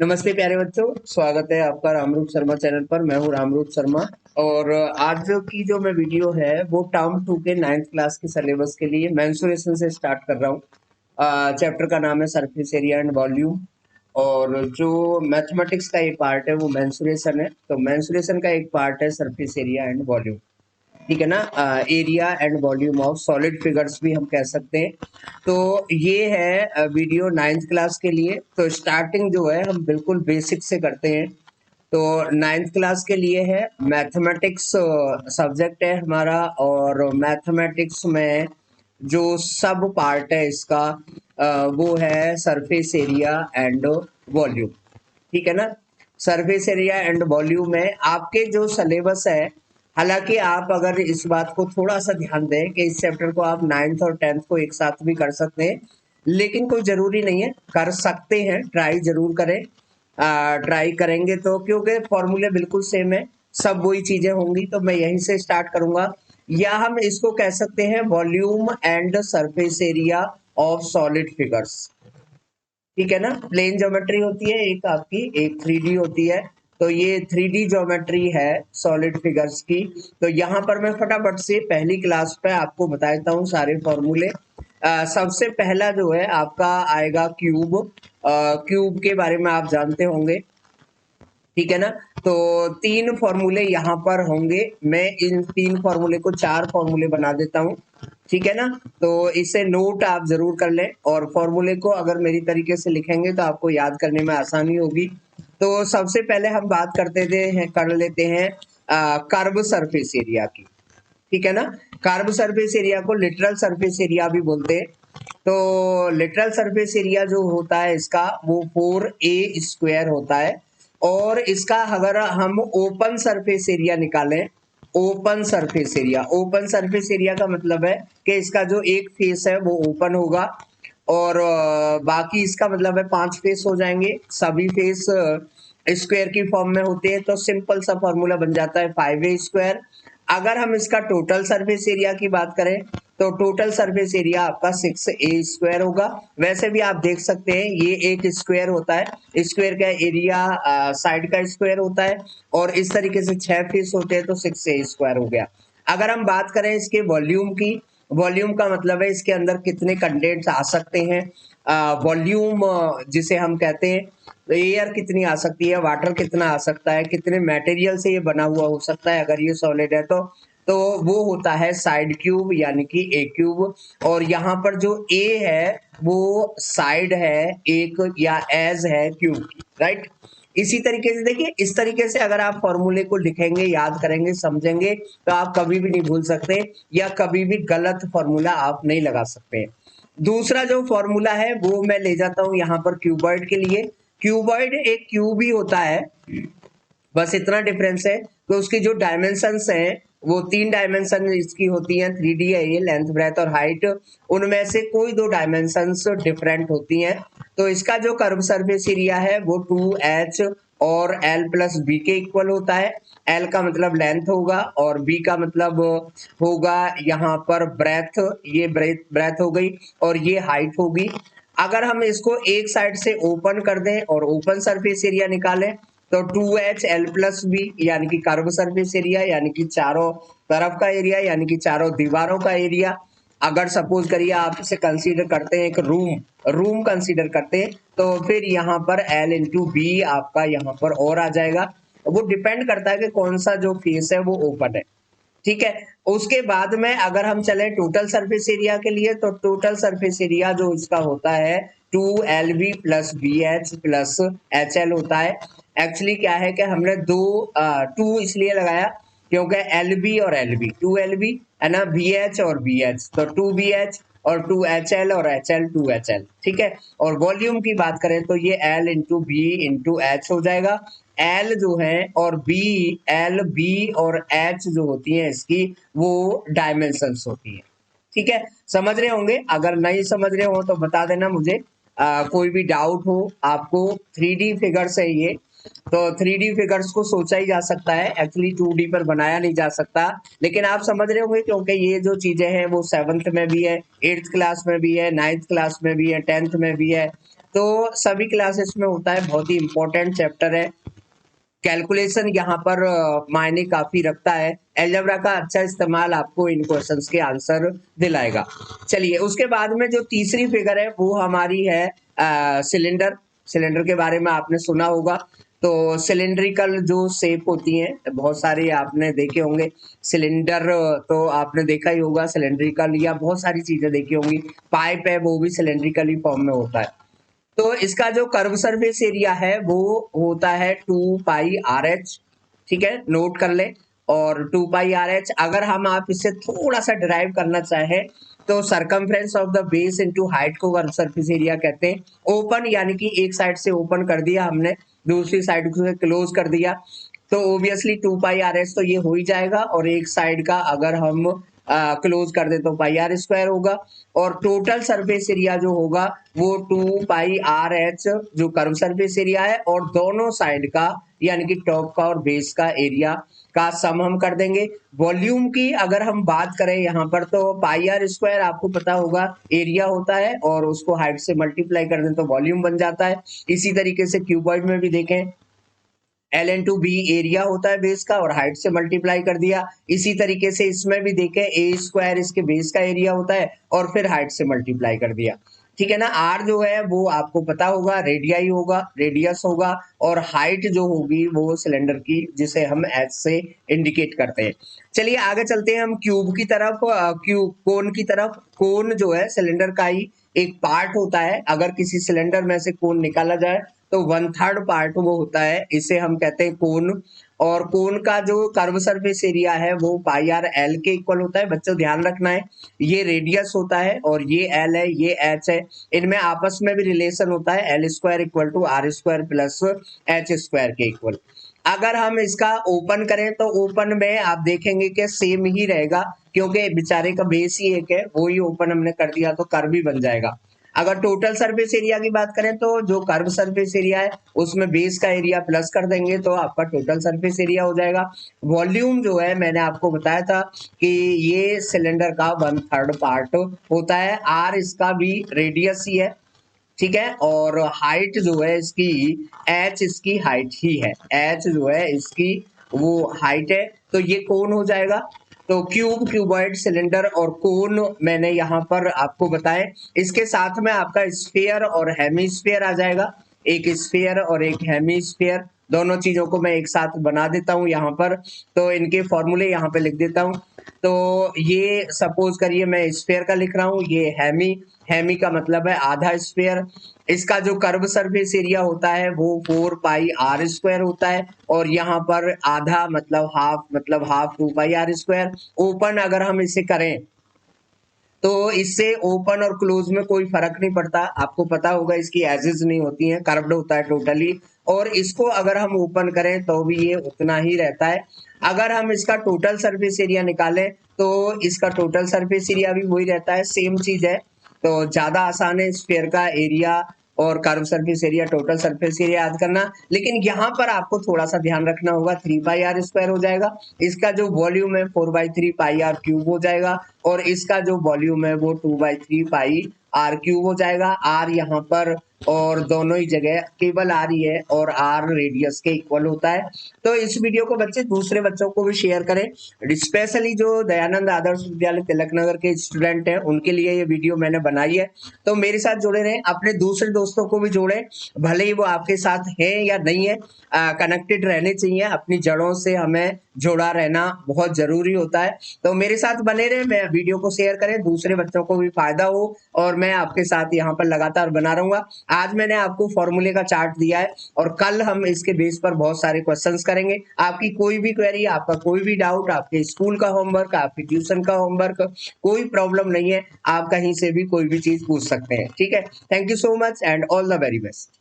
नमस्ते प्यारे बच्चों, स्वागत है आपका रामरूप शर्मा चैनल पर। मैं हूं रामरूप शर्मा और आज की जो मैं वीडियो है वो टर्म 2 के 9th क्लास के सिलेबस के लिए मेंसुरेशन से स्टार्ट कर रहा हूं। चैप्टर का नाम है सरफेस एरिया एंड वॉल्यूम और जो मैथमेटिक्स का एक पार्ट है वो मेंसुरेशन है। तो मेंसुरेशन का एक पार्ट है सरफेस एरिया एंड वॉल्यूम, ठीक है ना। Area and volume of solid figures भी हम कह सकते हैं। तो ये है वीडियो 9th क्लास के लिए। तो स्टार्टिंग जो है हम बिल्कुल बेसिक से करते हैं। तो 9th क्लास के लिए है मैथमेटिक्स सब्जेक्ट है हमारा, और मैथमेटिक्स में जो सब पार्ट है इसका वो है सरफेस एरिया एंड वॉल्यूम, ठीक है ना। सरफेस एरिया एंड वॉल्यूम में आपके जो सिलेबस है, हालांकि आप अगर इस बात को थोड़ा सा ध्यान दें कि इस चैप्टर को आप 9th और 10th को एक साथ भी कर सकते हैं, लेकिन कोई जरूरी नहीं है, कर सकते हैं, ट्राई जरूर करें। ट्राई करेंगे तो क्योंकि फॉर्मूले बिल्कुल सेम है, सब वही चीजें होंगी। तो मैं यहीं से स्टार्ट करूंगा, या हम इसको कह सकते हैं volume and surface area of solid figures, ठीक है ना। प्लेन ज्योमेट्री होती है एक आपकी, एक 3D होती है। तो ये 3D ज्योमेट्री है सॉलिड फिगर्स की। तो यहाँ पर मैं फटाफट से पहली क्लास पे आपको बता देता हूँ सारे फॉर्मूले। सबसे पहला जो है आपका आएगा क्यूब। क्यूब के बारे में आप जानते होंगे, ठीक है ना। तो तीन फॉर्मूले यहाँ पर होंगे, मैं इन तीन फॉर्मूले को चार फॉर्मूले बना देता हूँ, ठीक है ना। तो इसे नोट आप जरूर कर लें, और फॉर्मूले को अगर मेरी तरीके से लिखेंगे तो आपको याद करने में आसानी होगी। तो सबसे पहले हम बात कर लेते हैं कर्व सरफेस एरिया की, ठीक है ना। कर्व सरफेस एरिया को लिटरल सरफेस एरिया भी बोलते हैं। तो लिटरल सरफेस एरिया जो होता है इसका वो 4a² होता है। और इसका अगर हम ओपन सरफेस एरिया निकालें, ओपन सरफेस एरिया का मतलब है कि इसका जो एक फेस है वो ओपन होगा, और बाकी इसका मतलब है 5 फेस हो जाएंगे, सभी फेस स्क्वायर की फॉर्म में होते हैं। तो सिंपल सा फॉर्मूला बन जाता है 5a²। अगर हम इसका टोटल सरफेस एरिया की बात करें तो टोटल सरफेस एरिया आपका 6a² होगा। वैसे भी आप देख सकते हैं ये एक स्क्वायर होता है, स्क्वायर का एरिया साइड का स्क्वायर होता है, और इस तरीके से 6 फेस होते हैं तो 6a² हो गया। अगर हम बात करें इसके वॉल्यूम की, वॉल्यूम का मतलब है इसके अंदर कितने कंटेंट्स आ सकते हैं। वॉल्यूम जिसे हम कहते हैं, एयर कितनी आ सकती है, वाटर कितना आ सकता है, कितने मटेरियल से ये बना हुआ हो सकता है अगर ये सॉलिड है तो वो होता है साइड क्यूब यानी कि a³। और यहाँ पर जो a है वो साइड है एक, या एज है क्यूब की, राइट। इसी तरीके से देखिए, इस तरीके से अगर आप फॉर्मूले को लिखेंगे, याद करेंगे, समझेंगे तो आप कभी भी नहीं भूल सकते, या कभी भी गलत फॉर्मूला आप नहीं लगा सकते। दूसरा जो फॉर्मूला है वो मैं ले जाता हूं यहाँ पर क्यूबॉइड के लिए। क्यूबॉइड एक क्यूब ही होता है, बस इतना डिफरेंस है कि उसकी जो डायमेंशंस हैं वो 3 डायमेंशन इसकी होती हैं। 3D है ये, लेंथ ब्रेथ और हाइट, उनमें से कोई 2 डायमेंशंस डिफरेंट होती हैं। तो इसका जो कर्व सरफेस एरिया है वो 2h और l प्लस b के इक्वल होता है। l का मतलब लेंथ होगा और b का मतलब होगा यहाँ पर ब्रेथ, ये ब्रेथ हो गई, और ये हाइट होगी। अगर हम इसको एक साइड से ओपन कर दें और ओपन सरफेस एरिया निकालें तो 2h l प्लस बी यानी कि कर्व सरफेस एरिया, यानी कि चारों तरफ का एरिया, यानी कि चारों दीवारों का एरिया। अगर सपोज करिए आप इसे कंसीडर करते हैं एक रूम कंसीडर करते हैं, तो फिर यहाँ पर l इंटू बी आपका यहाँ पर और आ जाएगा। वो डिपेंड करता है कि कौन सा जो फेस है वो ओपन है, ठीक है। उसके बाद में अगर हम चले टोटल सरफेस एरिया के लिए, तो टोटल सरफेस एरिया जो इसका होता है 2lb plus bh plus hl होता है। एक्चुअली क्या है कि हमने टू इसलिए लगाया क्योंकि lb और lb, 2lb है ना, bh और bh, तो 2bh और 2hl और hl 2hl, ठीक है। और वॉल्यूम की बात करें तो ये l into B into H हो जाएगा। एल जो है और बी, एल बी और एच जो होती है इसकी वो डायमेंशंस होती है, ठीक है। समझ रहे होंगे, अगर नहीं समझ रहे हो तो बता देना मुझे। कोई भी डाउट हो आपको, 3D फिगर्स है ये, तो 3D फिगर्स को सोचा ही जा सकता है, एक्चुअली 2D पर बनाया नहीं जा सकता। लेकिन आप समझ रहे होंगे क्योंकि ये जो चीजें हैं वो 7th में भी है, 8th क्लास में भी है, 9th क्लास में भी है, 10th में भी है, तो सभी क्लासेस में होता है, बहुत ही इंपॉर्टेंट चैप्टर है। कैलकुलेशन यहाँ पर मायने काफी रखता है। अलजेब्रा का अच्छा इस्तेमाल आपको इन क्वेश्चंस के आंसर दिलाएगा। चलिए, उसके बाद में जो तीसरी फिगर है वो हमारी है सिलेंडर। सिलेंडर के बारे में आपने सुना होगा। तो सिलेंड्रिकल जो शेप होती हैं, बहुत सारे आपने देखे होंगे। सिलेंडर तो आपने देखा ही होगा, सिलेंड्रिकल, या बहुत सारी चीजें देखी होंगी। पाइप है, वो भी सिलेंड्रिकली फॉर्म में होता है। तो इसका जो कर्व सरफेस एरिया है वो होता है 2πRH। ठीक है, नोट कर ले। और 2πRH अगर हम आप इसे थोड़ा सा डिराइव करना चाहें तो circumference of the base into height को कर्व सरफेस एरिया कहते हैं। ओपन यानी कि एक साइड से ओपन कर दिया हमने, दूसरी साइड से क्लोज कर दिया, तो ओबियसली 2πRH तो ये हो ही जाएगा। और एक साइड का अगर हम क्लोज कर दे तो πr² होगा। और टोटल सरफेस एरिया जो होगा वो 2πRH जो कर्व सरफेस एरिया है, और दोनों साइड का यानी कि टॉप का और बेस का एरिया का सम हम कर देंगे। वॉल्यूम की अगर हम बात करें यहाँ पर, तो πr² आपको पता होगा एरिया होता है, और उसको हाइट से मल्टीप्लाई कर दें तो वॉल्यूम बन जाता है। इसी तरीके से क्यूबॉइड में भी देखें, ln/b एरिया होता है बेस का, और हाइट से मल्टीप्लाई कर दिया। इसी तरीके से इसमें भी देखें, a² इसके बेस का एरिया होता है, और फिर हाइट से मल्टीप्लाई कर दिया। ठीक है ना। r जो है वो आपको पता होगा, रेडियाई होगा, रेडियस होगा, और हाइट जो होगी वो सिलेंडर की, जिसे हम h से इंडिकेट करते हैं। चलिए आगे चलते हैं हम क्यूब की तरफ, कोन की तरफ। कोन जो है सिलेंडर का ही एक पार्ट होता है। अगर किसी सिलेंडर में से कोन निकाला जाए तो 1/3 पार्ट वो होता है, इसे हम कहते हैं कोन। और कोन का जो कर्व सरफेस एरिया है वो πr/l के इक्वल होता है। बच्चों ध्यान रखना है, ये रेडियस होता है और ये l है, ये h है। इनमें आपस में भी रिलेशन होता है, l² = r² प्लस h² के इक्वल। अगर हम इसका ओपन करें तो ओपन में आप देखेंगे कि सेम ही रहेगा, क्योंकि बेचारे का बेस ही एक है, वो ही ओपन हमने कर दिया तो कर्व भी बन जाएगा। अगर टोटल सरफेस एरिया की बात करें तो जो कर्व सरफेस एरिया है उसमें बेस का एरिया प्लस कर देंगे तो आपका टोटल सरफेस एरिया हो जाएगा। वॉल्यूम जो है मैंने आपको बताया था कि ये सिलेंडर का 1/3 पार्ट होता है। आर इसका भी रेडियस ही है, ठीक है। और हाइट जो है इसकी, एच इसकी हाइट ही है, एच जो है इसकी वो हाइट है। तो ये कोन हो जाएगा। तो क्यूब, क्यूबॉइड, सिलेंडर और कोन मैंने यहाँ पर आपको बताए। इसके साथ में आपका स्फीयर और हेमीस्फीयर आ जाएगा। एक स्फीयर और एक हेमीस्फीयर, दोनों चीजों को मैं एक साथ बना देता हूँ यहाँ पर। तो इनके फॉर्मूले यहाँ पे लिख देता हूँ। तो ये सपोज करिए मैं स्फीयर का लिख रहा हूँ, ये हेमी, हेमी का मतलब है आधा स्फीयर। इसका जो कर्व सरफेस एरिया होता है वो 4πr² होता है, और यहाँ पर आधा मतलब हाफ 2πr²। ओपन अगर हम इसे करें तो इससे ओपन और क्लोज में कोई फर्क नहीं पड़ता। आपको पता होगा इसकी एजेस नहीं होती हैं, कर्व्ड होता है टोटली। और इसको अगर हम ओपन करें तो भी ये उतना ही रहता है। अगर हम इसका टोटल सरफेस एरिया निकालें तो इसका टोटल सरफेस एरिया भी वही रहता है, सेम चीज है। तो ज्यादा आसान है स्फीयर का एरिया और curve surface area, total surface area याद करना। लेकिन यहाँ पर आपको थोड़ा सा ध्यान रखना होगा, 3πr² हो जाएगा। इसका जो वॉल्यूम है 4/3πr³ हो जाएगा, और इसका जो वॉल्यूम है वो 2/3πr³ हो जाएगा। आर यहाँ पर और दोनों ही जगह केवल आर ही है, और आर रेडियस के इक्वल होता है। तो इस वीडियो को बच्चे दूसरे बच्चों को भी शेयर करें, स्पेशली जो दयानंद आदर्श विद्यालय तिलक नगर के स्टूडेंट हैं उनके लिए ये वीडियो मैंने बनाई है। तो मेरे साथ जुड़े रहें, अपने दूसरे दोस्तों को भी जोड़ें, भले ही वो आपके साथ है या नहीं है, कनेक्टेड रहने चाहिए। अपनी जड़ों से हमें जुड़ा रहना बहुत जरूरी होता है। तो मेरे साथ बने रहे, मैं वीडियो को शेयर करें, दूसरे बच्चों को भी फायदा हो, और मैं आपके साथ यहाँ पर लगातार बना रहूंगा। आज मैंने आपको फॉर्मूले का चार्ट दिया है, और कल हम इसके बेस पर बहुत सारे क्वेश्चंस करेंगे। आपकी कोई भी क्वेरी, आपका कोई भी डाउट, आपके स्कूल का होमवर्क, आपके ट्यूशन का होमवर्क, कोई प्रॉब्लम नहीं है, आप कहीं से भी कोई भी चीज पूछ सकते हैं। ठीक है, thank you so much and all the very best.